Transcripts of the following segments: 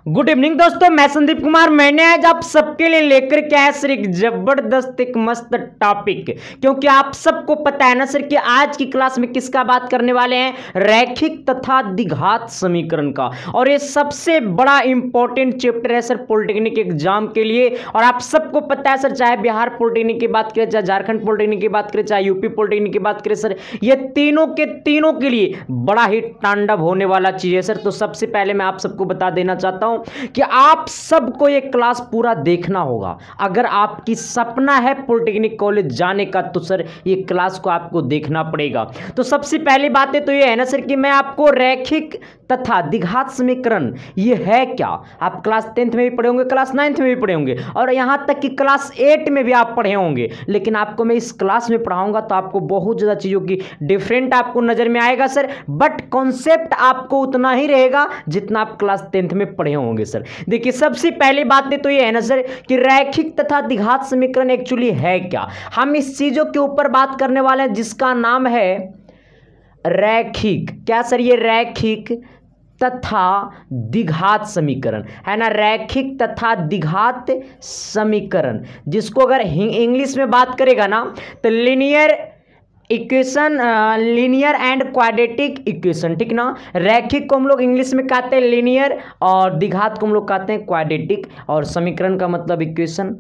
Good evening दोस्तों, मैं संदीप कुमार। मैंने आज आप सबके लिए लेकर के आया सर एक जबरदस्त एक मस्त टॉपिक, क्योंकि आप सबको पता है ना सर कि आज की क्लास में किसका बात करने वाले हैं, रैखिक तथा द्विघात समीकरण का। और ये सबसे बड़ा इंपॉर्टेंट चैप्टर है सर पॉलिटेक्निक एग्जाम के लिए। और आप सबको पता है सर, चाहे बिहार पॉलिटेक्निक की बात करें, चाहे झारखंड पॉलिटेक्निक की बात करें, चाहे यूपी पॉलिटेक्निक की बात करें सर, ये तीनों के लिए बड़ा ही तांडव होने वाला चीज है सर। तो सबसे पहले मैं आप सबको बता देना चाहता हूं कि आप सबको ये क्लास पूरा देखना होगा। अगर आपकी सपना है पॉलिटेक्निक कॉलेज जाने का तो सर ये क्लास को आपको देखना पड़ेगा। तो सबसे पहली बात है तो ये है ना सर कि मैं आपको रैखिक तथा द्विघात समीकरण ये है क्या, आप क्लास 10th में भी पढ़े होंगे, क्लास 9th में भी पढ़े होंगे, और यहां तक कि क्लास 8 में भी आप पढ़े होंगे। लेकिन आपको मैं इस क्लास में पढ़ाऊंगा तो आपको बहुत ज्यादा चीजों की डिफरेंट आपको नजर में आएगा सर, बट कॉन्सेप्ट आपको उतना ही रहेगा जितना आप क्लास 10th में पढ़े होंगे सर। देखिए सबसे पहली बात तो ये है ना सर कि रैखिक तथा द्विघात समीकरण एक्चुअली है क्या। हम इस चीजों के ऊपर बात करने वाले हैं जिसका नाम है रैखिक, क्या सर, ये रैखिक तथा द्विघात समीकरण है ना, रैखिक तथा द्विघात समीकरण, जिसको अगर इंग्लिश में बात करेगा ना तो linear equation, linear and quadratic equation, ठीक ना। रैखिक को हम लोग इंग्लिश में कहते हैं लीनियर और द्विघात को हम लोग कहते हैं क्वाड्रेटिक, और समीकरण का मतलब इक्वेशन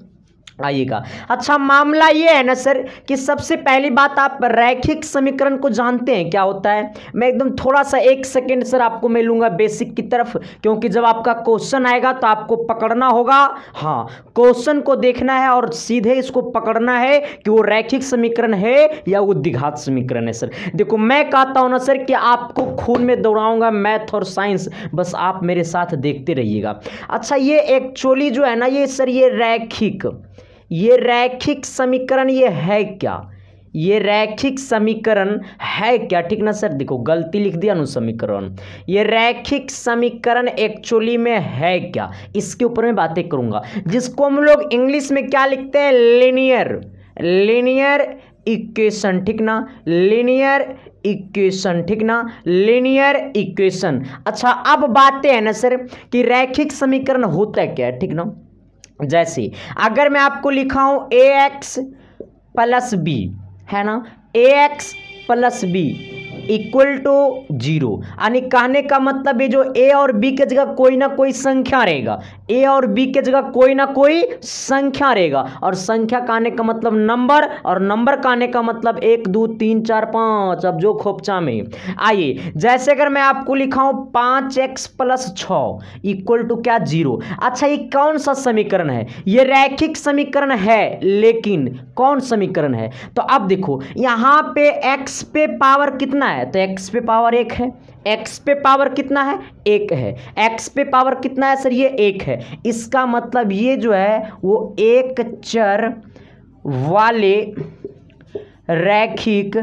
आइएगा। अच्छा, मामला ये है ना सर कि सबसे पहली बात, आप रैखिक समीकरण को जानते हैं क्या होता है। मैं एकदम थोड़ा सा 1 सेकेंड सर आपको मैं लूंगा बेसिक की तरफ, क्योंकि जब आपका क्वेश्चन आएगा तो आपको पकड़ना होगा। हाँ, क्वेश्चन को देखना है और सीधे इसको पकड़ना है कि वो रैखिक समीकरण है या वो द्विघात समीकरण है सर। देखो मैं कहता हूं ना सर कि आपको खून में दौड़ाऊंगा मैथ और साइंस, बस आप मेरे साथ देखते रहिएगा। अच्छा, ये एक्चुअली जो है ना ये सर ये रैखिक समीकरण ये है क्या, ये रैखिक समीकरण है क्या, ठीक ना सर। देखो गलती लिख दिया नु समीकरण, ये रैखिक समीकरण एक्चुअली में है क्या, इसके ऊपर मैं बातें करूंगा, जिसको हम लोग इंग्लिश में क्या लिखते हैं, लीनियर इक्वेशन, ठीक ना, लीनियर इक्वेशन, ठीक ना, लीनियर इक्वेशन। अच्छा, अब बातें है ना सर कि रैखिक समीकरण होता क्या है, ठीक ना। जैसे अगर मैं आपको लिखा हूं ax प्लस बी, है ना, ax plus B equal to 0, यानी कहने का मतलब ये जो a और b के जगह कोई ना कोई संख्या रहेगा, a और b के जगह कोई ना कोई संख्या रहेगा, और संख्या कहने का मतलब नंबर, और नंबर कहने का मतलब 1 2 3 4 5, अब जो खोपचा में। आइए, जैसे अगर मैं आपको लिखा हूं 5x प्लस 6 इक्वल टू क्या, 0। अच्छा, ये कौन सा समीकरण है, ये रैखिक समीकरण है, लेकिन कौन समीकरण है, तो अब देखो यहां पे x पे पावर कितना है, तो x पे पावर 1 है, x पे पावर कितना है, 1 है, x पे पावर कितना है सर, ये 1 है। इसका मतलब ये जो है वो एक चर वाले रैखिक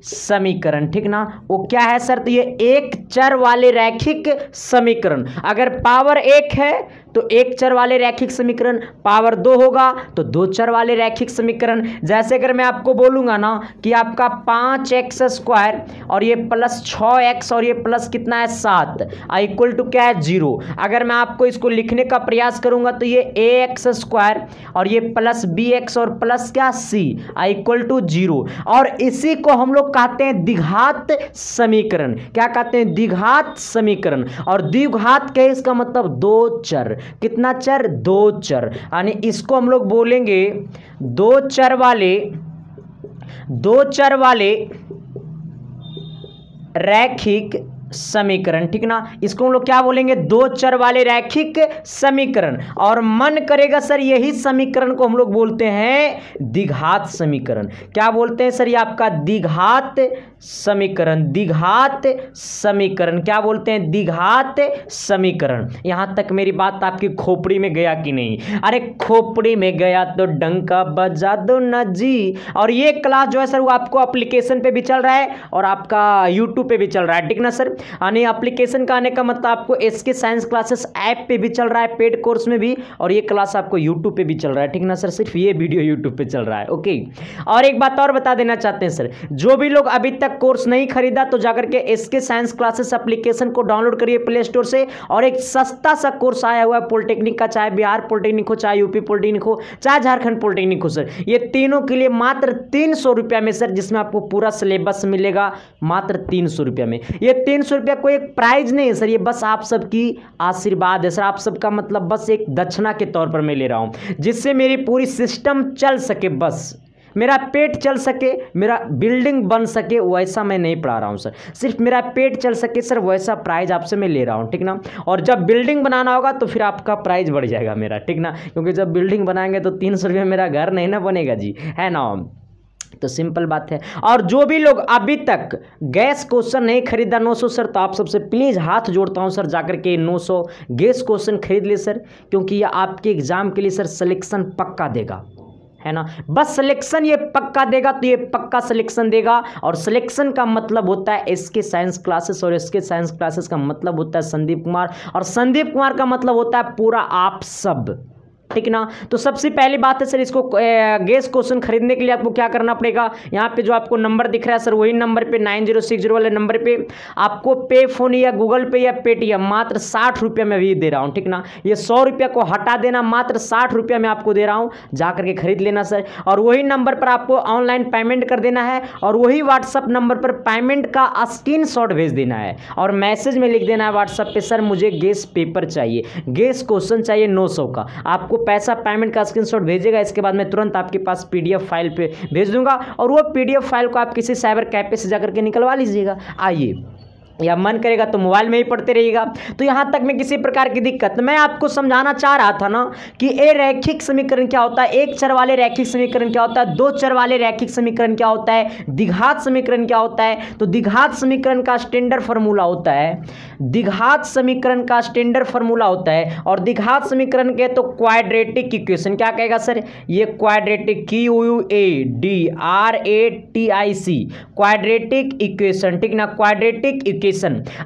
समीकरण, ठीक ना, वो क्या है सर, तो ये एक चर वाले रैखिक समीकरण। अगर पावर 1 है तो एक चर वाले रैखिक समीकरण, पावर 2 होगा तो 2 चर वाले रैखिक समीकरण। जैसे अगर मैं आपको बोलूंगा ना कि आपका 5x स्क्वायर और ये प्लस 6x और ये प्लस कितना है 7 इक्वल टू क्या है 0। अगर मैं आपको इसको लिखने का प्रयास करूंगा तो ये ax स्क्वायर और ये प्लस bx और प्लस क्या c इक्वल टू 0, और इसी को हम लोग कहते हैं द्विघात समीकरण। क्या कहते हैं, द्विघात समीकरण। और द्विघात क्या है, इसका मतलब 2 चर, कितना चर, 2 चर, यानी इसको हम लोग बोलेंगे 2 चर वाले रैखिक समीकरण, ठीक ना। इसको हम लोग क्या बोलेंगे, 2 चर वाले रैखिक समीकरण। और मन करेगा सर यही समीकरण को हम लोग बोलते हैं द्विघात समीकरण। क्या बोलते हैं सर, ये आपका द्विघात समीकरण, द्विघात समीकरण, क्या बोलते हैं, द्विघात समीकरण। यहां तक मेरी बात आपकी खोपड़ी में गया कि नहीं, अरे खोपड़ी में गया तो डंका बजा दो न जी। और ये क्लास जो है सर वो आपको एप्लीकेशन पे भी चल रहा है और आपका यूट्यूब पे भी चल रहा है, ठीक ना सर। यानी एप्लीकेशन का आने का मतलब आपको एसके साइंस क्लासेस ऐप पे भी चल रहा है, पेड कोर्स में भी, और ये क्लास आपको यूट्यूब पे भी चल रहा है, ठीक ना सर। सिर्फ ये वीडियो यूट्यूब पे चल रहा है, ओके। और एक बात और बता देना चाहते हैं सर, जो भी लोग अभी तक तक कोर्स नहीं खरीदा तो जाकर के एसके साइंस क्लासेस एप्लीकेशन को डाउनलोड करिए प्ले स्टोर से। और एक सस्ता सा कोर्स आया हुआ है पॉलिटेक्निक का, चाहे बिहार पॉलिटेक्निक हो, चाहे यूपी पॉलिटेक्निक हो, चाहे झारखंड पॉलिटेक्निक हो सर, ये तीनों के लिए मात्र 300 रुपया में सर, जिसमें आपको पूरा सिलेबस मिलेगा मात्र 300 रुपया में। ये 300 रुपया कोई एक प्राइज नहीं है सर, ये बस आप सबकी आशीर्वाद है सर, आप सबका मतलब बस एक दक्षिणा के तौर पर मैं ले रहा हूं, जिससे मेरी पूरी सिस्टम चल सके, बस मेरा पेट चल सके, मेरा बिल्डिंग बन सके, वैसा मैं नहीं पढ़ा रहा हूँ सर, सिर्फ मेरा पेट चल सके सर, वैसा प्राइज आपसे मैं ले रहा हूँ, ठीक ना। और जब बिल्डिंग बनाना होगा तो फिर आपका प्राइज बढ़ जाएगा मेरा, ठीक ना, क्योंकि जब बिल्डिंग बनाएंगे तो 300 रुपये मेरा घर नहीं ना बनेगा जी, है ना। तो सिंपल बात है। और जो भी लोग अभी तक गैस क्वेश्चन नहीं खरीदा 900 सर, तो आप सबसे प्लीज़ हाथ जोड़ता हूं सर, जाकर के 900 गैस क्वेश्चन खरीद ले सर, क्योंकि ये आपके एग्जाम के लिए सर सिलेक्शन पक्का देगा, है ना। बस सिलेक्शन ये पक्का देगा, तो ये पक्का सिलेक्शन देगा। और सिलेक्शन का मतलब होता है एसके साइंस क्लासेस, और एसके साइंस क्लासेस का मतलब होता है संदीप कुमार, और संदीप कुमार का मतलब होता है पूरा आप सब, ठीक ना। तो सबसे पहली बात है सर, इसको गैस क्वेश्चन खरीदने के लिए आपको क्या करना पड़ेगा, यहाँ पे जो आपको नंबर दिख रहा है सर, वही नंबर पे 9060 वाले नंबर पे आपको पे फोन या गूगल पे या पेटीएम मात्र 60 रुपये में भी दे रहा हूँ, ठीक ना। ये 100 रुपये को हटा देना, मात्र 60 रुपये में आपको दे रहा हूँ, जा करके खरीद लेना सर। और वही नंबर पर आपको ऑनलाइन पेमेंट कर देना है, और वही व्हाट्सअप नंबर पर पेमेंट का स्क्रीनशॉट भेज देना है, और मैसेज में लिख देना है व्हाट्सअप पे, सर मुझे गैस पेपर चाहिए, गैस क्वेश्चन चाहिए 900 का। आपको पैसा पेमेंट का स्क्रीनशॉट भेजेगा, इसके बाद मैं तुरंत आपके पास पीडीएफ फाइल पे भेज दूंगा, और वो पीडीएफ फाइल को आप किसी साइबर कैफे से जाकर के निकलवा लीजिएगा। आइए, या मन करेगा तो मोबाइल में ही पढ़ते रहिएगा। तो यहाँ तक में किसी प्रकार की दिक्कत, मैं आपको समझाना चाह रहा था ना कि ए रैखिक समीकरण क्या होता है, एक चर वाले रैखिक समीकरण क्या होता है, दो चर वाले रैखिक समीकरण क्या होता है, द्विघात समीकरण क्या होता है। तो द्विघात समीकरण का स्टैंडर्ड फार्मूला होता है, द्विघात समीकरण का स्टैंडर्ड फार्मूला होता है, और द्विघात समीकरण के तो क्वाड्रेटिक इक्वेशन क्या कहेगा सर, ये क्वाड्रेटिक QUADRATIC क्वाड्रेटिक इक्वेशन, ठीक ना, क्वाड्रेटिक इक्वेशन।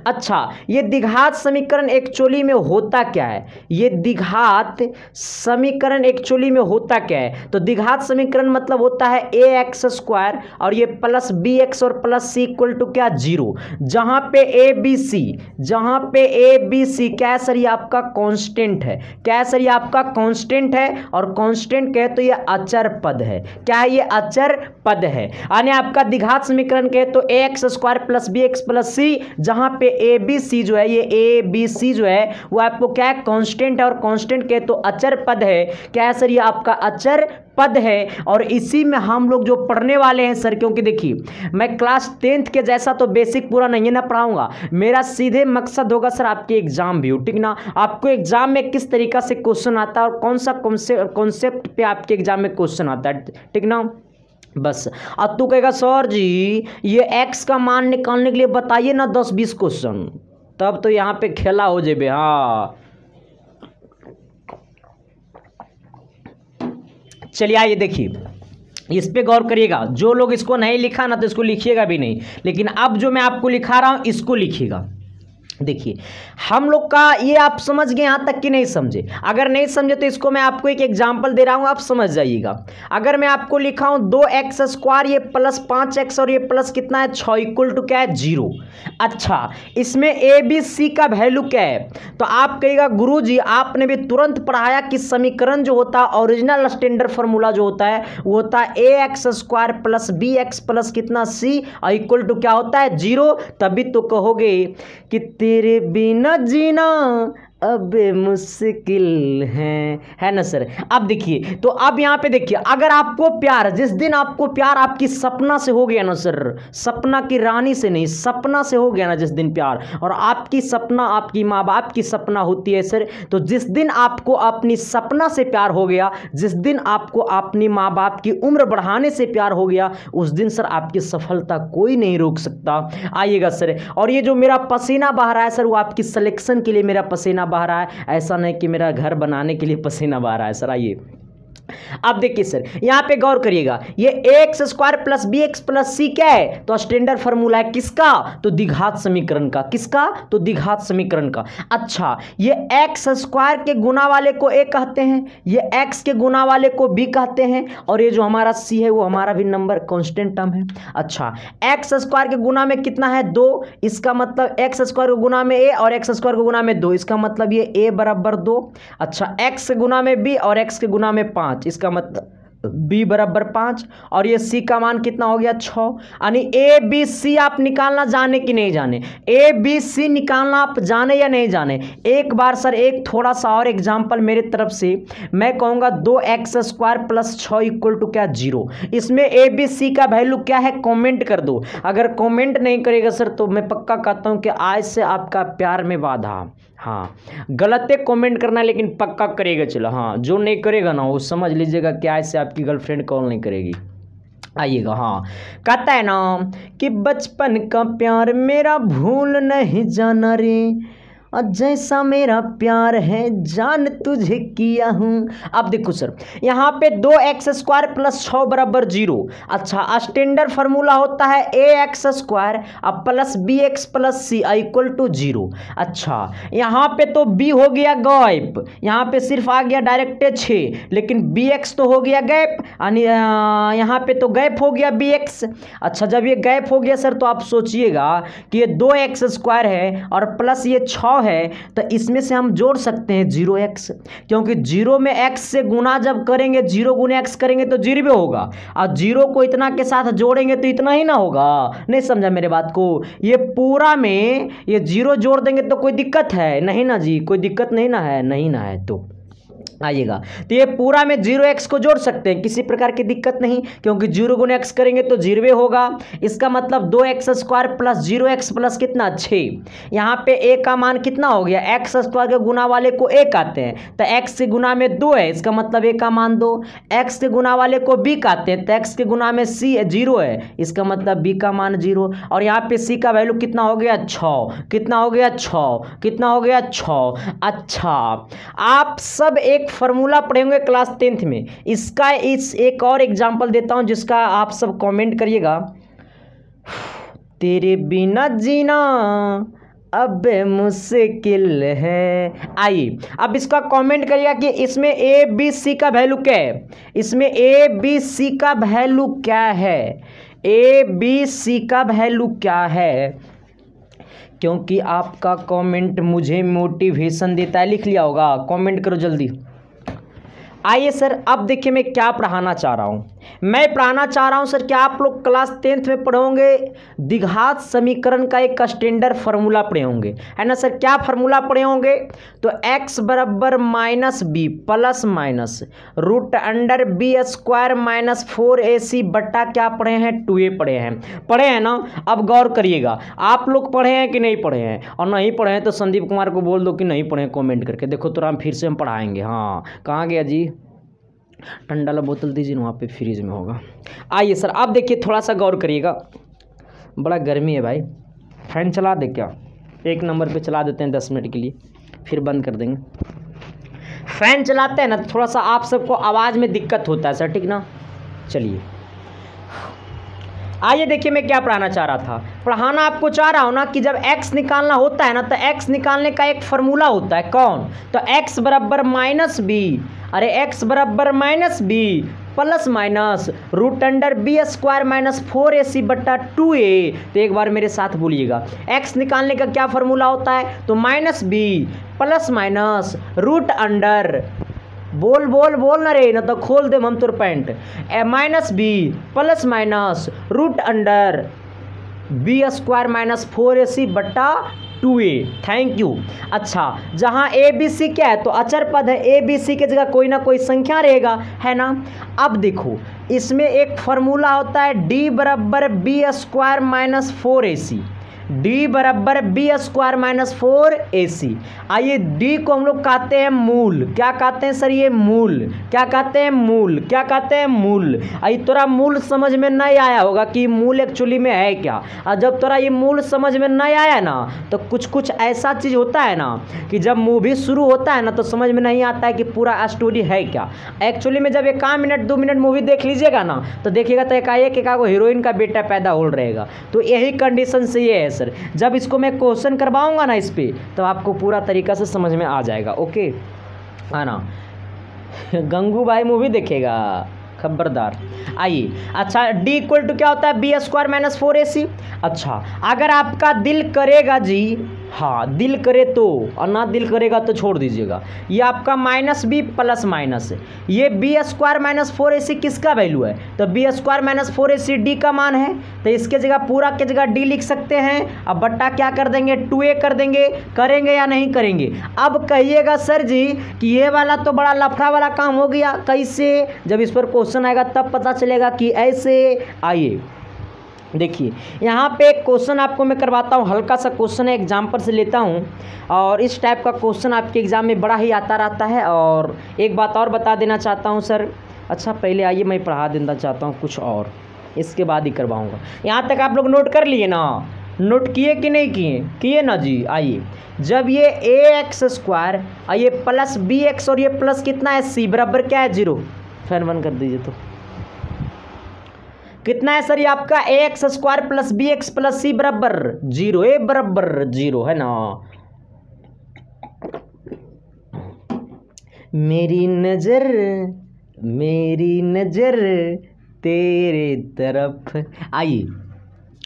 अच्छा, ये द्विघात समीकरण एक्चुअली में होता क्या है, ये द्विघात समीकरण एक्चुअली में होता क्या है। तो द्विघात समीकरण मतलब होता है ax² और ये प्लस bx और प्लस c इक्वल टू क्या 0, जहां पे ABC क्या है सर, ये आपका कांस्टेंट है, क्या है सर, ये आपका कांस्टेंट है, और कांस्टेंट कहे तो ये अचर पद है, क्या है, ये अचर पद है। यानी आपका द्विघात समीकरण कहे तो ax² plus bx plus c, जहां पे ABC जो है, ये ABC जो है वो आपको क्या है, कांस्टेंट है, और कांस्टेंट कहे तो अचर पद है, क्या है सर, ये आपका अचर पद है। और इसी में हम लोग जो पढ़ने वाले हैं सर, क्योंकि देखिए मैं क्लास 10th के जैसा तो बेसिक पूरा नहीं ना पढ़ाऊंगा, मेरा सीधे मकसद होगा सर आपके एग्जाम व्यू, ठीक ना, आपको एग्जाम में किस तरीका से क्वेश्चन आता है और कौन सा कॉन्सेप्ट पे आपके एग्जाम में क्वेश्चन आता है, ठीक ना। बस अब तू कहेगा सर जी ये एक्स का मान निकालने के लिए बताइए ना 10-20 क्वेश्चन, तब तो यहाँ पे खेला हो जेबे। हाँ चलिए आइए देखिए, इस पे गौर करिएगा, जो लोग इसको नहीं लिखा ना तो इसको लिखिएगा भी नहीं, लेकिन अब जो मैं आपको लिखा रहा हूं इसको लिखिएगा। देखिए हम लोग का ये आप समझ गए यहाँ तक कि नहीं समझे, अगर नहीं समझे तो इसको मैं आपको एक एग्जांपल दे रहा हूँ, आप समझ जाइएगा। अगर मैं आपको लिखा हूँ 2x² ये प्लस 5x और ये प्लस कितना है 6 इक्वल टू क्या है 0। अच्छा, इसमें ABC का वैल्यू क्या है, तो आप कहिएगा गुरुजी आपने भी तुरंत पढ़ाया कि समीकरण जो होता है ओरिजिनल स्टैंडर्ड फार्मूला जो होता है वो होता है ax² प्लस bx प्लस कितना c और इक्वल टू क्या होता है 0। तभी तो कहोगे कि तेरे बिना जीना अब मुश्किल है ना सर। अब देखिए, तो अब यहाँ पे देखिए, अगर आपको प्यार, जिस दिन आपको प्यार आपकी सपना से हो गया ना सर, सपना की रानी से नहीं, सपना से हो गया ना जिस दिन प्यार, और आपकी सपना आपकी माँ बाप की सपना होती है सर, तो जिस दिन आपको अपनी सपना से प्यार हो गया, जिस दिन आपको अपनी माँ बाप की उम्र बढ़ाने से प्यार हो गया, उस दिन सर आपकी सफलता कोई नहीं रोक सकता। आइएगा सर, और ये जो मेरा पसीना बह रहा है सर, वो आपकी सिलेक्शन के लिए मेरा पसीना बह रहा है, ऐसा नहीं कि मेरा घर बनाने के लिए पसीना बह रहा है सर। आइए अब देखिए सर, यहां पे गौर करिएगा, ये x square plus b x plus c क्या है, तो स्टैंडर्ड फार्मूला है किसका, तो द्विघात समीकरण का। किसका, तो द्विघात समीकरण का। अच्छा, ये एक्स स्क्वायर के गुना वाले को ए कहते हैं, ये एक्स के गुना वाले को बी कहते हैं, और ये जो हमारा सी है वो हमारा भी नंबर कांस्टेंट टर्म है। अच्छा, एक्स स्क्वायर के गुना में कितना है, 2, इसका मतलब एक्स स्क्वायर के गुना में ए और एक्स स्क्वायर के गुना में 2, इसका मतलब ये ए बराबर 2। अच्छा, एक्स के गुना में बी और एक्स के गुना में 5, इसका मतलब b बराबर 5, और ये c का मान कितना हो गया, 6। यानी ए बी सी आप निकालना जाने कि नहीं जाने, ए बी सी निकालना आप जाने या नहीं जाने। एक बार सर एक थोड़ा सा और एग्जांपल मेरे तरफ से मैं कहूँगा, 2x² प्लस 6 इक्वल टू क्या, 0। इसमें ए बी सी का वैल्यू क्या है, कॉमेंट कर दो। अगर कॉमेंट नहीं करेगा सर तो मैं पक्का कहता हूँ कि आज से आपका प्यार में बाधा। हाँ, गलत है कमेंट करना, लेकिन पक्का करेगा। चलो हाँ, जो नहीं करेगा ना वो समझ लीजिएगा कि आज से आपकी गर्लफ्रेंड कॉल नहीं करेगी। आइएगा, हाँ, कहता है ना कि बचपन का प्यार मेरा भूल नहीं जाना रे, और जैसा मेरा प्यार है जान तुझे किया हूँ। अब देखो सर, यहाँ पे 2x² प्लस 6 बराबर 0। अच्छा, स्टैंडर्ड फार्मूला होता है ax² अब plus bx plus c equal to 0। अच्छा, यहाँ पे तो b हो गया गायब, यहाँ पे सिर्फ आ गया डायरेक्ट 6, लेकिन bx तो हो गया गैप, यानी यहाँ पे तो गैप हो गया bx। अच्छा, जब ये गैप हो गया सर तो आप सोचिएगा कि ये 2x² है और प्लस ये 6 है, तो इसमें से हम जोड़ सकते हैं 0x, क्योंकि 0 में x से गुना जब करेंगे, 0 गुने x करेंगे तो 0 होगा, और 0 को इतना के साथ जोड़ेंगे तो इतना ही ना होगा। नहीं समझा मेरे बात को, ये पूरा में ये 0 जोड़ देंगे तो कोई दिक्कत है नहीं ना जी, कोई दिक्कत नहीं ना है, नहीं ना है। तो आइएगा, तो ये पूरा में 0x को जोड़ सकते हैं, किसी प्रकार की दिक्कत नहीं, क्योंकि 0 गुने x करेंगे तो 0 होगा। इसका मतलब 2x² प्लस 0x प्लस कितना, 6। यहाँ पे a का मान कितना हो गया, x² के गुना वाले को a कहते हैं, तो x के गुना में 2 है, इसका मतलब a का मान 2। x के गुना वाले को b कहते हैं, तो x के गुना में c 0 है, इसका मतलब b का मान 0। और यहाँ पे c का वैल्यू कितना हो गया, 6। कितना हो गया, 6। कितना हो गया, 6। अच्छा, आप सब एक फॉर्मूला पढ़ेंगे क्लास 10th में, इसका इस एक और एग्जांपल देता हूं जिसका आप सब कमेंट करिएगा। तेरे बिना जीना अब मुश्किल है। आइए अब इसका कमेंट करिएगा कि इसमें ए बी सी का वैल्यू क्या है, इसमें ए बी सी का वैल्यू क्या है, ए बी सी का वैल्यू क्या है, क्योंकि आपका कमेंट मुझे मोटिवेशन देता है। लिख लिया होगा, कमेंट करो जल्दी। आइए सर, अब देखिए मैं क्या पढ़ाना चाह रहा हूँ। मैं पढ़ाना चाह रहा हूँ सर कि आप लोग क्लास 10th में पढ़ोगे द्विघात समीकरण का एक स्टैंडर्ड फार्मूला पढ़े होंगे, है ना सर। क्या फार्मूला पढ़े होंगे, तो x बराबर minus B plus minus root under B square minus 4ac बट्टा क्या पढ़े हैं, 2a पढ़े हैं ना। अब गौर करिएगा, आप लोग पढ़े हैं कि नहीं पढ़े हैं, और नहीं पढ़े हैं तो संदीप कुमार को बोल दो कि नहीं पढ़े, कमेंट करके देखो तो हम फिर से हम पढ़ाएंगे। हाँ, कहाँ गया जी, ठंडा वाला बोतल दीजिए ना, वहाँ पे फ्रिज में होगा। आइए सर, अब देखिए थोड़ा सा गौर करिएगा, बड़ा गर्मी है भाई, फैन चला दे क्या, 1 नंबर पे चला देते हैं 10 मिनट के लिए, फिर बंद कर देंगे। फैन चलाते हैं ना तो थोड़ा सा आप सबको आवाज़ में दिक्कत होता है सर, ठीक ना। चलिए आइए देखिए मैं क्या पढ़ाना चाह रहा था। पढ़ाना आपको चाह रहा हूँ ना कि जब x निकालना होता है ना तो x निकालने का एक फार्मूला होता है, कौन, तो x बराबर माइनस बी, अरे x बराबर minus B plus minus root under B square minus 4ac बट्टा 2a। तो एक बार मेरे साथ बोलिएगा, x निकालने का क्या फार्मूला होता है, तो minus B plus minus root under, बोल बोल बोल ना रे, ना तो खोल दे हम तोर pant, minus B plus minus root under B square minus 4ac बट्टा 2a। Thank you. अच्छा, जहाँ ए बी सी क्या है, तो अचर पद है, ए बी सी के जगह कोई ना कोई संख्या रहेगा, है ना। अब देखो इसमें एक फार्मूला होता है d बराबर B square minus 4ac, D बराबर बी स्क्वायर माइनस 4ac। आइए डी को हम लोग कहते हैं मूल। क्या कहते हैं सर? ये मूल। क्या कहते हैं? मूल। क्या कहते हैं? मूल। आइए तोरा मूल समझ में नहीं आया होगा कि मूल एक्चुअली में है क्या। और जब तोरा ये मूल समझ में नहीं आया ना तो कुछ कुछ ऐसा चीज़ होता है ना कि जब मूवी शुरू होता है ना तो समझ में नहीं आता है कि पूरा स्टोरी है क्या एक्चुअली में। जब 1 मिनट 2 मिनट मूवी देख लीजिएगा ना तो देखिएगा तो एकाएक हीरोइन का बेटा पैदा हो रहेगा। तो यही कंडीशन से ये है सर। जब इसको मैं क्वेश्चन करवाऊंगा ना इस पर तो आपको पूरा तरीका से समझ में आ जाएगा। ओके है ना। गंगू भाई मूवी देखेगा खबरदार। आइए अच्छा डी इक्वल टू क्या होता है? B square minus 4ac। अच्छा अगर आपका दिल करेगा जी, हाँ दिल करे तो, और ना दिल करेगा तो छोड़ दीजिएगा। ये आपका माइनस बी प्लस माइनस है। ये बी स्क्वायर माइनस 4ac किसका वैल्यू है? तो B square minus 4ac D का मान है। तो इसके जगह पूरा के जगह डी लिख सकते हैं। अब बट्टा क्या कर देंगे? 2a कर देंगे। करेंगे या नहीं करेंगे? अब कहिएगा सर जी कि ये वाला तो बड़ा लफड़ा वाला काम हो गया। कैसे? जब इस पर क्वेश्चन आएगा तब पता चलेगा कि ऐसे। आइए देखिए यहाँ पे एक क्वेश्चन आपको मैं करवाता हूँ। हल्का सा क्वेश्चन है, एग्जाम्पल से लेता हूँ। और इस टाइप का क्वेश्चन आपके एग्ज़ाम में बड़ा ही आता रहता है। और एक बात और बता देना चाहता हूँ सर। अच्छा पहले आइए मैं पढ़ा देना चाहता हूँ कुछ और, इसके बाद ही करवाऊँगा। यहाँ तक आप लोग नोट कर लिए ना? नोट किए कि नहीं किए? किए ना जी। आइए जब ये ax स्क्वायर आइए प्लस bx और ये प्लस कितना है c बराबर क्या है? 0। फैन बंद कर दीजिए। तो कितना है सर? ये आपका ax square plus bx plus c बराबर 0। a बराबर 0 है ना। मेरी नजर तेरे तरफ। आइए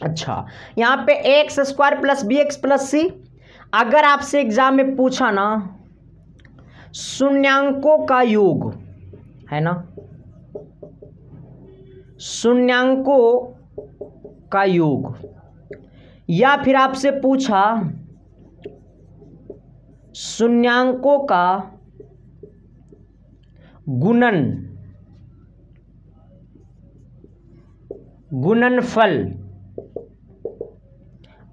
अच्छा यहाँ पे ax square plus bx plus c। अगर आपसे एग्जाम में पूछा ना शून्यांकों का योग है ना, शून्यांकों का योग, या फिर आपसे पूछा शून्यांकों का गुणनफल।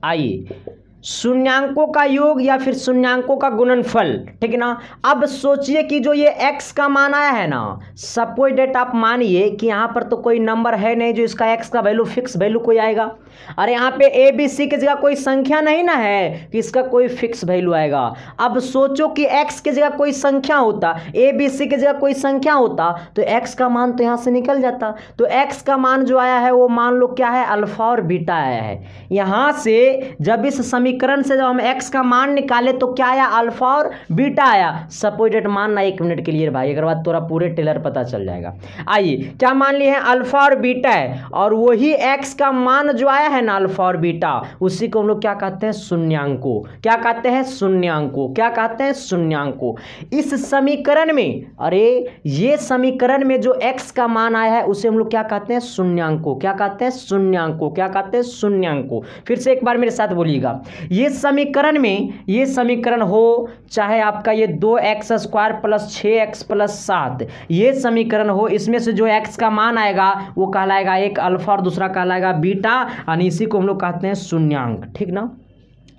आइए शून्यांकों का योग या फिर शून्यांकों का गुणनफल, ठीक है ना। अब सोचिए कि जो ये x का मान आया है ना, सपोज डेट आप मानिए कि यहाँ पर तो कोई नंबर है नहीं जो इसका x का वैल्यू फिक्स वैल्यू कोई आएगा। अरे यहाँ पे a b c की जगह कोई संख्या नहीं ना है कि इसका कोई फिक्स वैल्यू आएगा। अब सोचो कि x की जगह कोई संख्या होता, a b c की जगह कोई संख्या होता तो x का मान तो यहाँ से निकल जाता। तो x का मान जो आया है वो मान लो क्या है? अल्फा और बीटा आया है। यहाँ से जब इस समीकरण से जब हम x का मान निकाले तो क्या आया? अल्फा और बीटा आया। सपोज डेट मानना 1 मिनट के लिए भाई, अगर बाद तोरा पूरे टेलर पता चल जाएगा। आइए क्या मान लिए हैं? अल्फा और बीटा है। और वही x का मान जो आया है ना अल्फा और बीटा, उसी को हम लोग क्या कहते हैं? शून्यांकों। क्या कहते हैं? शून्यांकों। क्या कहते हैं? शून्यांकों। इस समीकरण में, अरे ये समीकरण में जो x का मान आया है उसे हम लोग क्या कहते हैं? शून्यांकों। क्या कहते हैं? शून्यांकों। क्या कहते हैं? शून्यांकों। फिर से एक बार मेरे साथ बोलिएगा। ये समीकरण में, ये समीकरण हो चाहे आपका ये 2x square plus 6x plus 7, ये समीकरण हो, इसमें से जो x का मान आएगा वो कहलाएगा एक अल्फा और दूसरा कहलाएगा बीटा, और इसी को हम लोग कहते हैं शून्यांक, ठीक ना।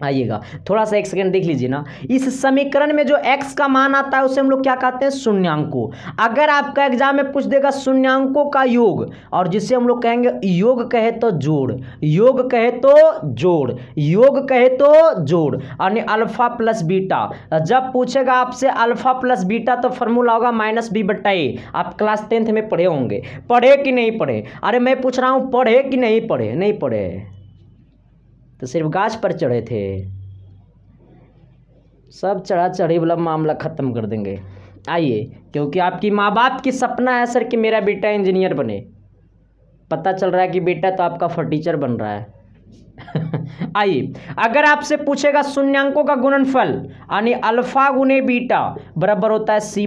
आइएगा थोड़ा सा 1 सेकंड देख लीजिए ना। इस समीकरण में जो x का मान आता है उसे हम लोग क्या कहते हैं? शून्यांकों। अगर आपका एग्जाम में पूछ देगा शून्यांकों का योग, और जिसे हम लोग कहेंगे योग कहे तो जोड़, योग कहे तो जोड़, योग कहे तो जोड़, यानी अल्फा प्लस बीटा। जब पूछेगा आपसे अल्फा प्लस बीटा तो फॉर्मूला होगा -b/a। आप क्लास 10th में पढ़े होंगे। पढ़े कि नहीं पढ़े? अरे मैं पूछ रहा हूँ पढ़े कि नहीं पढ़े? नहीं पढ़े तो सिर्फ गाछ पर चढ़े थे। सब चढ़ा चढ़ी वाला मामला ख़त्म कर देंगे। आइए, क्योंकि आपकी माँ बाप की सपना है सर कि मेरा बेटा इंजीनियर बने, पता चल रहा है कि बेटा तो आपका फटीचर बन रहा है। आइए अगर आपसे पूछेगा शून्यांकों का गुणनफल यानी अल्फा गुने बीटा बराबर होता है c/a,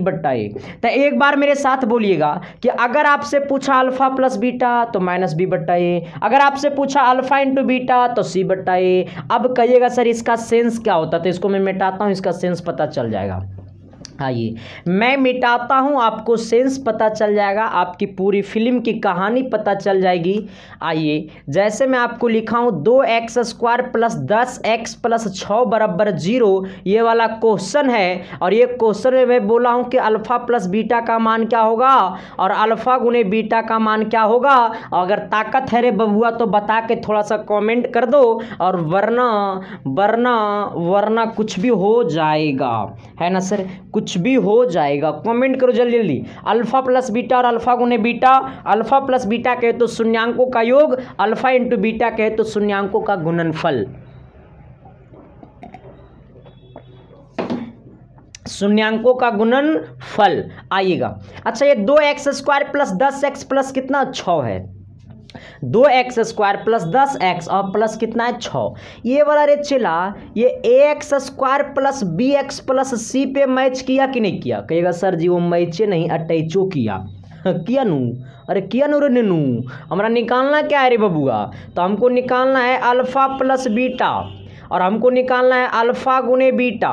तो एक बार मेरे साथ बोलिएगा कि अगर आपसे पूछा अल्फा प्लस बीटा तो -b/a, अगर आपसे पूछा अल्फा इंटू बीटा तो c/a। अब कहिएगा सर इसका सेंस क्या होता है, तो इसको मैं मिटाता हूं, इसका सेंस पता चल जाएगा। आइए मैं मिटाता हूं, आपको सेंस पता चल जाएगा, आपकी पूरी फिल्म की कहानी पता चल जाएगी। आइए जैसे मैं आपको लिखा हूं 2x² प्लस 10x प्लस 6 बराबर 0, ये वाला क्वेश्चन है। और ये क्वेश्चन में मैं बोला हूं कि अल्फा प्लस बीटा का मान क्या होगा और अल्फा गुने बीटा का मान क्या होगा। अगर ताकत है रे बबुआ तो बता के थोड़ा सा कमेंट कर दो, और वरना वरना वरना कुछ भी हो जाएगा, है ना सर, कुछ भी हो जाएगा। कमेंट करो जल्दी जल्दी। अल्फा प्लस बीटा और अल्फा गुने बीटा, अल्फा प्लस बीटा कहे तो शून्यांकों का योग, अल्फा इंटू बीटा कहे तो शून्यांकों का गुणनफल, शून्यांकों का गुणनफल आइएगा। अच्छा ये 2x² प्लस 10x प्लस कितना 6 है, 2x² प्लस 10x और प्लस कितना है 6। ये वाला रे चला, ये ax² plus bx plus c पे मैच किया कि नहीं किया? कहेगा सर जी वो मैचे नहीं अटैचो किया। किया नू, अरे किया नू रे नू, हमारा निकालना क्या है रे बबुआ? तो हमको निकालना है अल्फा प्लस बीटा और हमको निकालना है अल्फा गुने बीटा।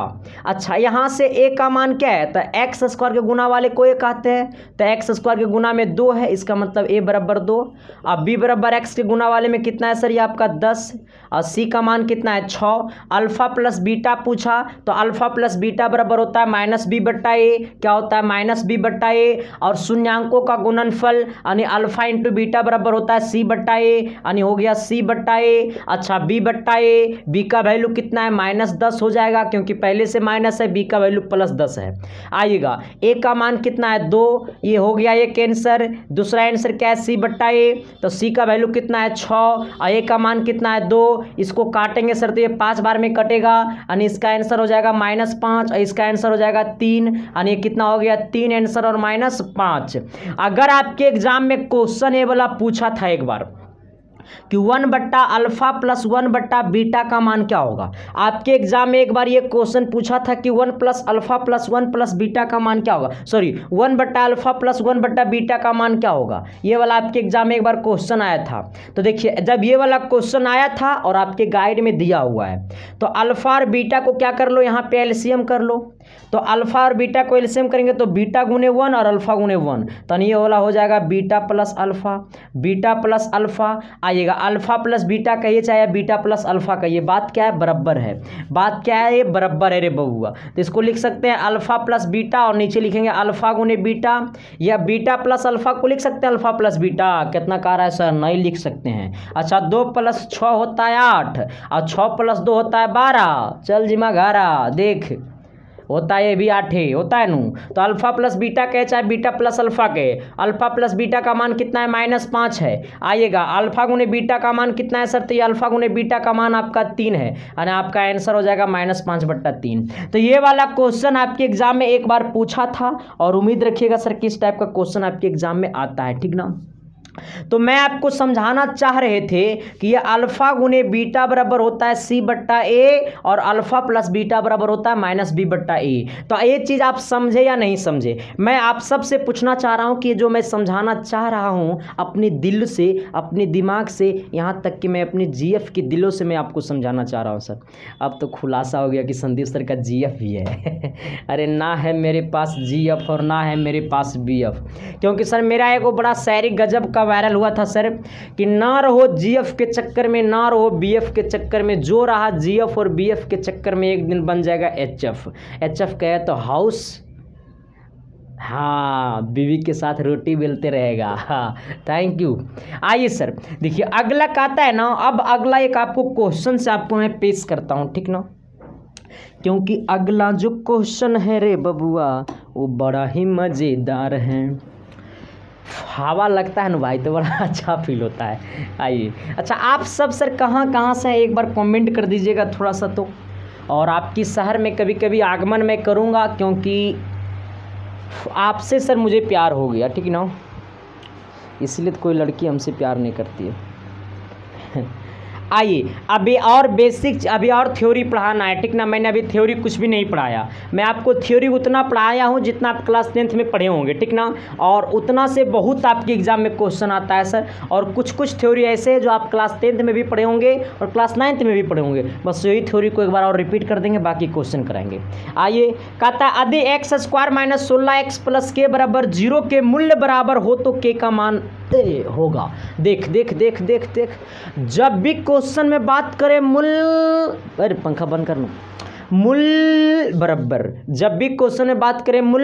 अच्छा यहाँ से a का मान क्या है? तो x² के गुना वाले को a कहते हैं, तो x² के गुना में 2 है, इसका मतलब a बराबर 2। अब b बराबर x के गुना वाले में कितना है सर? ये आपका 10 और c का मान कितना है 6। अल्फा प्लस बीटा पूछा तो अल्फा प्लस बीटा बराबर होता है -b/a, क्या होता है -b/a। और शून्यांकों का गुणनफल यानी अल्फा इंटू बीटा बराबर होता है c/a, यानी हो गया c/a। अच्छा b/a, b का वैल्यू कितना है -10 हो जाएगा क्योंकि पहले से माइनस है, b का वैल्यू +10 है। आइएगा a का मान कितना है 2, ये हो गया एक आंसर। दूसरा आंसर क्या है c/a, तो c का वैल्यू कितना है 6 और a का मान कितना है 2। इसको काटेंगे सर तो ये 5 बार में कटेगा यानी इसका आंसर हो जाएगा -5 और इसका आंसर हो जाएगा 3, यानी कितना हो गया 3 आंसर और -5। अगर आपके एग्जाम में क्वेश्चन ये वाला पूछा था एक बार कि 1/अल्फा प्लस 1/बीटा का मान क्या होगा, आपके एग्जाम में एक बार ये क्वेश्चन पूछा था कि 1+अल्फा प्लस 1+बीटा का मान क्या होगा, सॉरी 1/अल्फा प्लस 1/बीटा का मान क्या होगा, ये वाला आपके एग्जाम में एक बार क्वेश्चन आया था। तो देखिए जब ये वाला क्वेश्चन आया था और आपके गाइड में दिया हुआ है तो अल्फा और बीटा को क्या कर लो, यहाँ पे एलसीएम कर लो। तो अल्फा और बीटा को एलसीएम करेंगे तो बीटा गुने 1 और अल्फा गुने 1, तो ये वाला हो जाएगा beta plus alpha, beta plus alpha. आइएगा अल्फा प्लस बीटा कहिए चाहे बीटा प्लस अल्फा कहिए, बात क्या है बराबर है, बात क्या है ये बराबर है रे बबुआ। तो इसको लिख सकते हैं अल्फा प्लस बीटा और नीचे लिखेंगे अल्फा गुने बीटा, या बीटा प्लस अल्फा को लिख सकते हैं अल्फा प्लस बीटा। कितना कह रहा है सर? नहीं लिख सकते हैं। अच्छा 2 + 6 होता है 8 और 6 + 2 होता है 12, चल जिमा घारा देख होता है ये भी 8 ही होता है नू। तो अल्फा प्लस बीटा कहे चाहे बीटा प्लस अल्फा कहे, अल्फा प्लस बीटा का मान कितना है -5 है। आइएगा अल्फा गुने बीटा का मान कितना है सर? तो ये अल्फा गुने बीटा का मान आपका 3 है यानी आपका आंसर हो जाएगा -5/3। तो ये वाला क्वेश्चन आपके एग्जाम में एक बार पूछा था और उम्मीद रखिएगा सर किस टाइप का क्वेश्चन आपके एग्जाम में आता है, ठीक ना। तो मैं आपको समझाना चाह रहे थे कि ये अल्फा गुने बीटा बराबर होता है c/a और अल्फा प्लस बीटा बराबर होता है -b/a। तो ये चीज़ आप समझे या नहीं समझे? मैं आप सबसे पूछना चाह रहा हूँ कि जो मैं समझाना चाह रहा हूँ अपने दिल से, अपने दिमाग से, यहाँ तक कि मैं अपने जीएफ के दिलों से मैं आपको समझाना चाह रहा हूँ सर। अब तो खुलासा हो गया कि संदीप सर का जीएफ भी है अरे ना है मेरे पास जीएफ और ना है मेरे पास बीएफ, क्योंकि सर मेरा एक बड़ा शायरी गजब का वायरल हुआ था सर कि ना रहो जीएफ के चक्कर में, ना रहो बीएफ के चक्कर में, जो रहा जीएफ और बीएफ के चक्कर में एक दिन बन जाएगा एचएफ। एचएफ कहे तो हाउस, हाँ बीवी के साथ रोटी बेलते रहेगा। हाँ थैंक यू। आइए सर देखिए अगला कहता है ना, अब अगला एक आपको क्वेश्चन से आपको मैं पेश करता हूँ, ठीक ना, क्योंकि अगला जो क्वेश्चन है रे बबुआ वो बड़ा ही मज़ेदार है। हवा लगता है ना भाई तो बड़ा अच्छा फील होता है। आइए अच्छा आप सब सर कहाँ से एक बार कमेंट कर दीजिएगा थोड़ा सा तो, और आपकी शहर में कभी कभी आगमन मैं करूँगा क्योंकि आपसे सर मुझे प्यार हो गया, ठीक ना, इसलिए तो कोई लड़की हमसे प्यार नहीं करती है आइए अभी और बेसिक, अभी और थ्योरी पढ़ाना है, ठीक ना। मैंने अभी थ्योरी कुछ भी नहीं पढ़ाया, मैं आपको थ्योरी उतना पढ़ाया हूँ जितना आप क्लास 10th में पढ़े होंगे, ठीक ना। और उतना से बहुत आपके एग्जाम में क्वेश्चन आता है सर। और कुछ कुछ थ्योरी ऐसे है जो आप क्लास 10th में भी पढ़े होंगे और क्लास 9th में भी पढ़े होंगे, बस यही थ्योरी को एक बार और रिपीट कर देंगे, बाकी क्वेश्चन कराएंगे। आइए कहता है यदि x square minus 16x plus के बराबर 0 के मूल्य बराबर हो तो के का मान होगा। देख देख देख देख देख, जब भी क्वेश्चन में बात करें मूल्य, अरे पंखा बंद करना, मूल बराबर, जब भी क्वेश्चन में बात करें मूल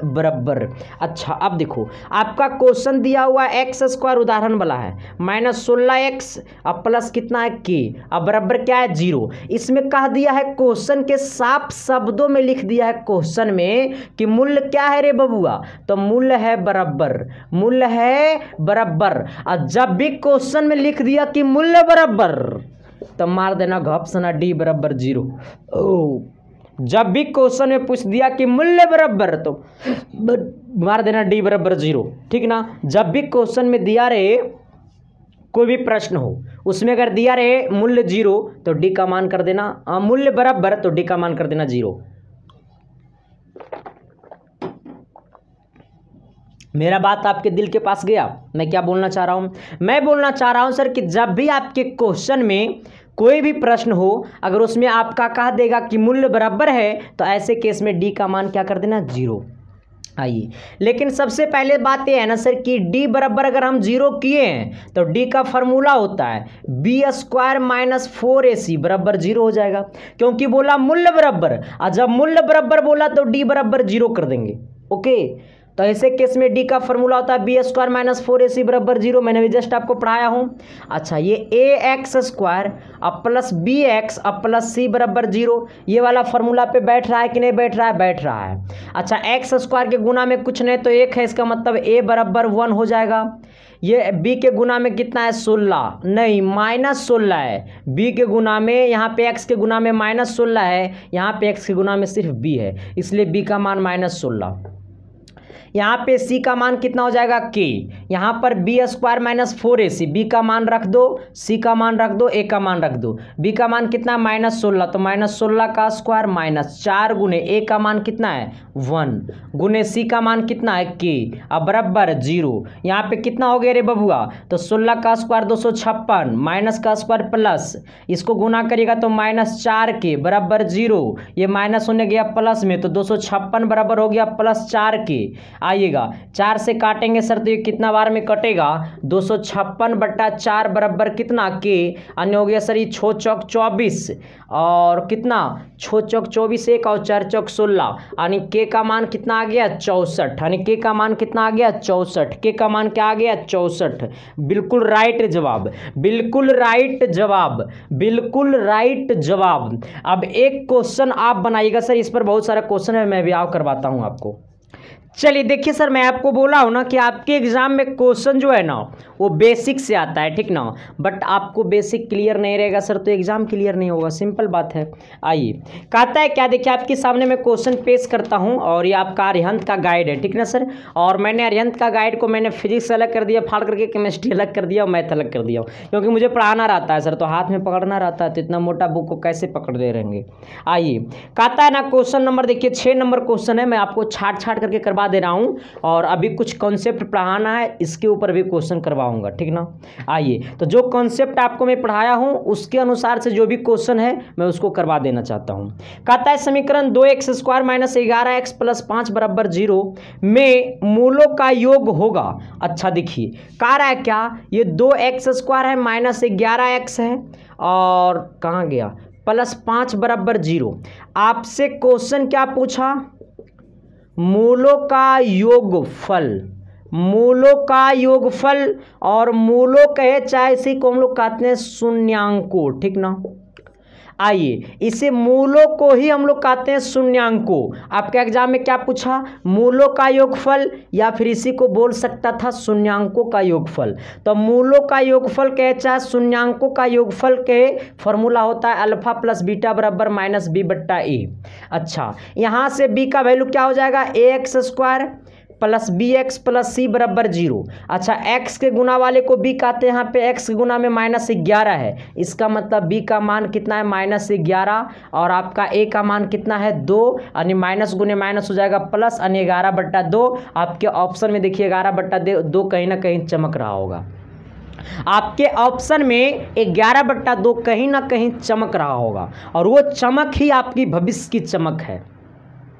बराबर। अच्छा अब देखो आपका क्वेश्चन दिया हुआ एक्स स्क्वायर उदाहरण वाला है, माइनस 16x अब प्लस कितना है के, अब बराबर क्या है 0। इसमें कह दिया है क्वेश्चन के साफ शब्दों में लिख दिया है क्वेश्चन में कि मूल्य क्या है रे बबुआ, तो मूल्य है बराबर, मूल्य है बराबर। और जब भी क्वेश्चन में लिख दिया कि मूल्य बराबर तो मार देना घपसना डी बराबर 0। जब भी क्वेश्चन में पूछ दिया कि मूल्य बराबर तो मार देना डी बराबर 0, ठीक ना। जब भी क्वेश्चन में दिया रहे कोई भी प्रश्न हो उसमें अगर दिया रहे मूल्य 0 तो डी का मान कर देना, मूल्य बराबर तो डी का मान कर देना 0। मेरा बात आपके दिल के पास गया। मैं क्या बोलना चाह रहा हूं, मैं बोलना चाह रहा हूं सर कि जब भी आपके क्वेश्चन में कोई भी प्रश्न हो अगर उसमें आपका कह देगा कि मूल्य बराबर है तो ऐसे केस में डी का मान क्या कर देना 0। आइए लेकिन सबसे पहले बात यह है ना सर कि डी बराबर अगर हम 0 किए हैं तो डी का फॉर्मूला होता है बी स्क्वायर माइनस 4ac बराबर 0 हो जाएगा, क्योंकि बोला मूल्य बराबर, और जब मूल्य बराबर बोला तो डी बराबर 0 कर देंगे। ओके, तो ऐसे केस में डी का फॉर्मूला होता है बी स्क्वायर माइनस 4ac बराबर 0। मैंने भी जस्ट आपको पढ़ाया हूं। अच्छा ये ax स्क्वायर अब प्लस bx अब प्लस c बराबर 0, ये वाला फॉर्मूला पे बैठ रहा है कि नहीं बैठ रहा है, बैठ रहा है। अच्छा एक्स स्क्वायर के गुना में कुछ नहीं तो 1 है, इसका मतलब a बराबर 1 हो जाएगा। ये b के गुना में कितना है 16, नहीं माइनस 16 है, b के गुना में, यहाँ पे x के गुना में माइनस 16 है, यहाँ पे x के गुना में सिर्फ b है, इसलिए b का मान माइनस 16। यहाँ पे c का मान कितना हो जाएगा k, यहाँ पर B square minus 4ac, b का मान रख दो, c का मान रख दो, a का मान रख दो। b का मान कितना माइनस 16, तो माइनस 16 का स्क्वायर माइनस 4 गुने a का मान कितना है 1 गुने c का मान कितना है k, अब बराबर 0। यहाँ पे कितना हो गया रे बबुआ, तो 16 का स्क्वायर 256 माइनस का स्क्वायर प्लस, इसको गुना करिएगा तो माइनस 4k बराबर 0, ये माइनस होने गया प्लस में तो 256 बराबर हो गया प्लस 4k। आइएगा 4 से काटेंगे सर तो ये कितना बार में कटेगा 256/4 बराबर कितना के, अन्य हो गया सर ये 6 चौक 24 और कितना 6 चौक 24 1 और 4 चौक 16, यानी के का मान कितना आ गया 64, यानी के का मान कितना आ गया 64, के का मान क्या आ गया 64। बिल्कुल राइट जवाब, बिल्कुल राइट जवाब, बिल्कुल राइट जवाब। अब एक क्वेश्चन आप बनाइएगा सर, इस पर बहुत सारा क्वेश्चन है, मैं भी आओ करवाता हूं आपको। चलिए देखिए सर, मैं आपको बोला हूं ना कि आपके एग्जाम में क्वेश्चन जो है ना वो बेसिक से आता है, ठीक ना। बट आपको बेसिक क्लियर नहीं रहेगा सर तो एग्जाम क्लियर नहीं होगा, सिंपल बात है। आइए कहता है क्या, देखिए आपके सामने मैं क्वेश्चन पेश करता हूं और ये आपका अरिहंत का गाइड है, ठीक ना सर। और मैंने अरिहंत का गाइड को मैंने फिजिक्स अलग कर दिया फाड़ करके, केमिस्ट्री अलग कर दिया और मैथ अलग कर दिया, क्योंकि मुझे पढ़ाना रहता है सर, तो हाथ में पकड़ना रहता है, तो इतना मोटा बुक को कैसे पकड़ दे रहेंगे। आइए कहता है ना क्वेश्चन नंबर देखिए 6 नंबर क्वेश्चन है, मैं आपको छाट छाट करके करवा दे रहा हूं और अभी कुछ कॉन्सेप्ट पढ़ाना है, इसके ऊपर भी क्वेश्चन करवाऊंगा, ठीक ना। आइए तो जो कॉन्सेप्ट आपको मैं पढ़ाया हूं उसके अनुसार से जो भी क्वेश्चन है मैं उसको करवा देना चाहता हूं। कहता है समीकरण 2x square minus 11x plus 5 बराबर 0 में मूलों का योग होगा। अच्छा देखिए कह रहा है क्या, ये 2x स्क्वायर है माइनस 11x है और कहाँ गया प्लस 5 बराबर 0। आपसे क्वेश्चन क्या पूछा, मूलों का योगफल, मूलों का योगफल, और मूलों कहे चाहे इसी को हम लोग कहते हैं शून्यांको, ठीक ना। आइए इसे मूलों को ही हम लोग कहते हैं शून्यांको। आपके एग्जाम में क्या पूछा, मूलों का योगफल या फिर इसी को बोल सकता था शून्यांकों का योगफल। तो मूलों का योगफल कहे चाहे शून्यांकों का योगफल के फॉर्मूला होता है अल्फा प्लस बीटा बराबर माइनस बी बट्टा ए। अच्छा यहाँ से बी का वैल्यू क्या हो जाएगा ax square plus b x plus c बराबर 0। अच्छा, x के गुना वाले को b कहते हैं, यहाँ पे x के गुना में -11 है, इसका मतलब b का मान कितना है -11 और आपका a का मान कितना है 2, यानी माइनस गुने माइनस हो जाएगा प्लस, यानी 11/2। आपके ऑप्शन में देखिए 11/2 कहीं ना कहीं चमक रहा होगा, आपके ऑप्शन में 11/2 कहीं ना कहीं चमक रहा होगा और वो चमक ही आपकी भविष्य की चमक है।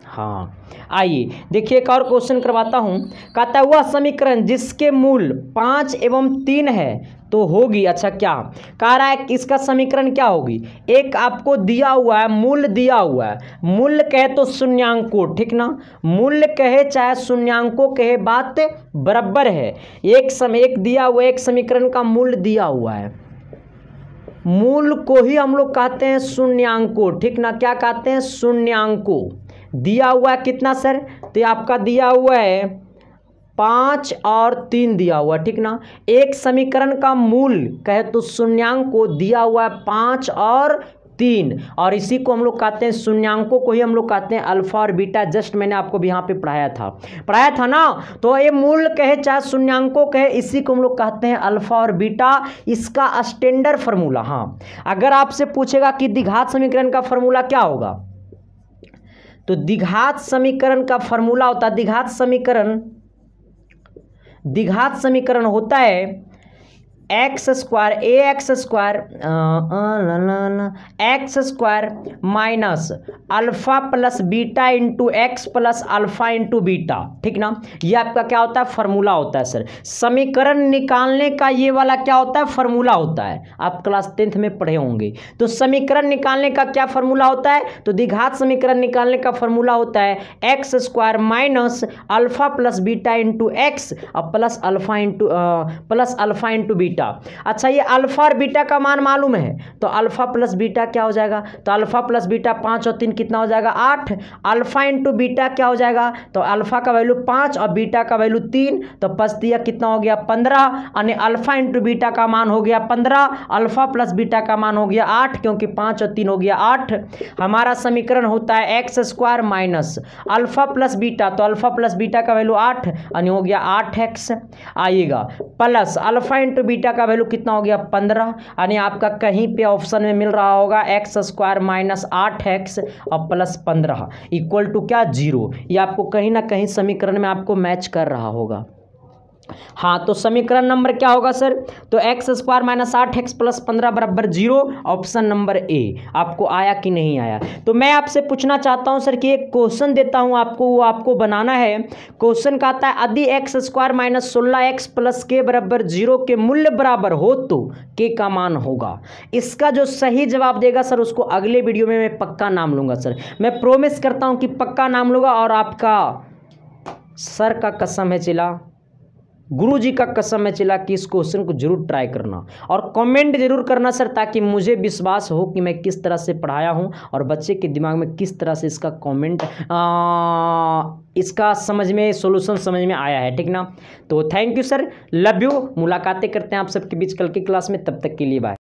हाँ, आइए देखिए एक और क्वेश्चन करवाता हूं। कहता है वह समीकरण जिसके मूल 5 एवं 3 है तो होगी, अच्छा क्या कह रहा है, इसका समीकरण क्या होगी। एक आपको दिया हुआ है, मूल्य दिया हुआ है, मूल्य कहे तो शून्यांको, ठीक ना, मूल्य कहे चाहे शून्यांको कहे बात बराबर है। एक दिया हुआ, एक समीकरण का मूल्य दिया हुआ है, मूल को ही हम लोग कहते हैं शून्यांको, ठीक ना, क्या कहते हैं शून्यांको। दिया हुआ है कितना सर, तो आपका दिया हुआ है 5 और 3 दिया हुआ, ठीक ना। एक समीकरण का मूल कहे तो शून्यांको दिया हुआ है 5 और 3, और इसी को हम लोग कहते हैं शून्यांकों को ही हम लोग कहते हैं अल्फा और बीटा। जस्ट मैंने आपको भी यहाँ पे पढ़ाया था ना। तो ये मूल कहे चाहे शून्यांकों कहे, इसी को हम लोग कहते हैं अल्फा और बीटा। इसका स्टैंडर्ड फार्मूला, हाँ अगर आपसे पूछेगा कि द्विघात समीकरण का फार्मूला क्या होगा, तो द्विघात समीकरण का फार्मूला होता है, द्विघात समीकरण होता है x square x square minus alpha plus beta into x plus alpha into beta, ठीक ना। ये आपका क्या होता है फार्मूला होता है सर। समीकरण निकालने का ये वाला क्या होता है फार्मूला होता है, आप क्लास 10th में पढ़े होंगे। तो समीकरण निकालने का क्या फार्मूला होता है, तो द्विघात समीकरण निकालने का फार्मूला होता है x square minus alpha plus beta into x और प्लस अल्फा इंटू बीटा। अच्छा, ये अल्फा और बीटा का मान मालूम है, तो अल्फा प्लस बीटा क्या हो जाएगा, तो अल्फा प्लस बीटा 5 और 3 कितना हो जाएगा 8। अल्फा इंटू बीटा क्या हो जाएगा, तो अल्फा का वैल्यू 5 और बीटा का वैल्यू 3, तो बच दिया कितना हो गया 15, यानी अल्फा इंटू बीटा का मान हो गया 15, अल्फा प्लस बीटा का मान हो गया 8, क्योंकि 5 और 3 हो गया 8। हमारा समीकरण होता है x square minus alpha plus beta, तो अल्फा प्लस बीटा का वैल्यू 8 यानी हो गया 8x आएगा, प्लस अल्फा इंटू बीटा का वैल्यू कितना हो गया 15, यानी आपका कहीं पे ऑप्शन में मिल रहा होगा एक्स स्क्वायर माइनस 8x और प्लस 15 इक्वल टू क्या 0। ये आपको कहीं ना कहीं समीकरण में आपको मैच कर रहा होगा। हाँ, तो समीकरण नंबर क्या होगा सर, तो x square minus 8x plus 15 बराबर 0, ऑप्शन नंबर ए। आपको आया कि नहीं आया। तो मैं आपसे पूछना चाहता हूं सर कि एक क्वेश्चन देता हूं आपको, वो आपको बनाना है। क्वेश्चन कहता है यदि x square minus 16x plus के बराबर 0 के मूल्य बराबर हो तो के का मान होगा। इसका जो सही जवाब देगा सर उसको अगले वीडियो में मैं पक्का नाम लूंगा सर, मैं प्रोमिस करता हूं कि पक्का नाम लूंगा। और आपका सर का कसम है चिला, गुरु जी का कसम है चिला कि इस क्वेश्चन को जरूर ट्राई करना और कमेंट जरूर करना सर, ताकि मुझे विश्वास हो कि मैं किस तरह से पढ़ाया हूं और बच्चे के दिमाग में किस तरह से इसका कमेंट इसका समझ में सॉल्यूशन समझ में आया है, ठीक ना। तो thank you sir, love you. मुलाकातें करते हैं आप सबके बीच कल की क्लास में, तब तक के लिए बाय।